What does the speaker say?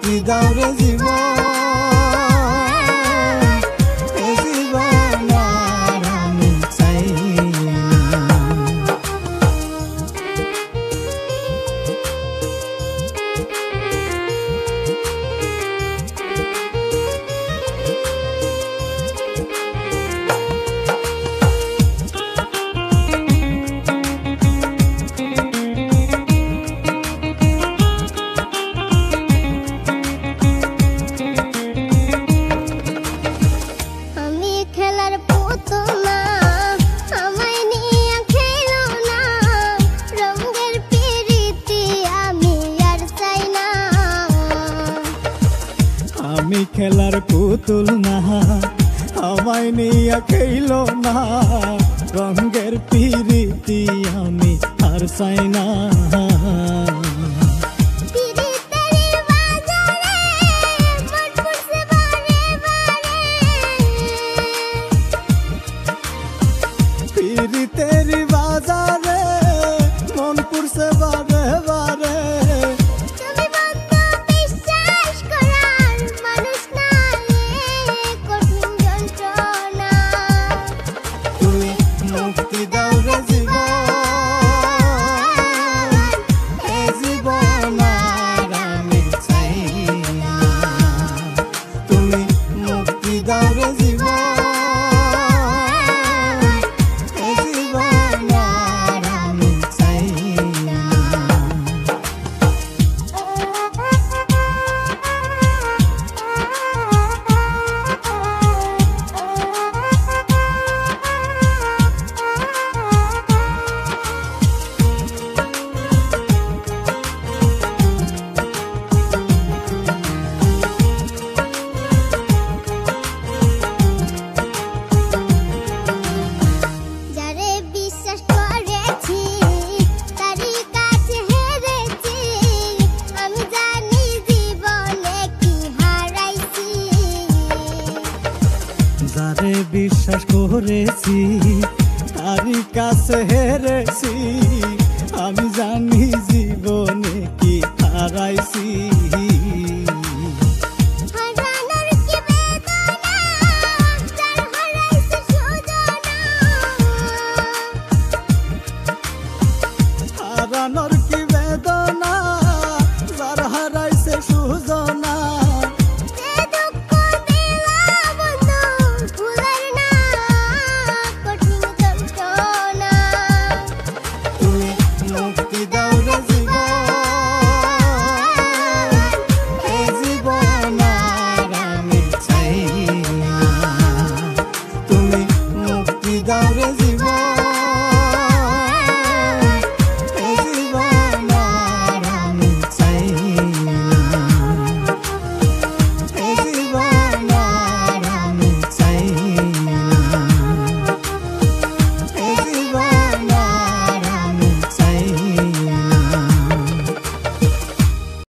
মুক্তি দাও রে জীবন, এ জীবন আর আমি চাই না। আমি খেলার পুতুল না, আমায় নিয়া খেলো না, রঙের পিরিতি আমি আর চাই না। পিরিতের বাজারে মন পুরছে বারে বারে, মুক্তি দাও রে জীবন, এ জীবন আর আমি চাই না। তুমি মুক্তি দাও রে জীবন, এ জীবন আর আমি চাই না। যারে বিশ্বাস করেছি তারই কাছে হেরেছি, আমি জানি জীবনে কি হারাইছি। হারানোর কি বেদনা, যার হারাইছে সুজনা, মুক্তি দাও রে জীবন, এ জীবন আর আমি চাই না। তুমি মুক্তি দাও রে জীবন।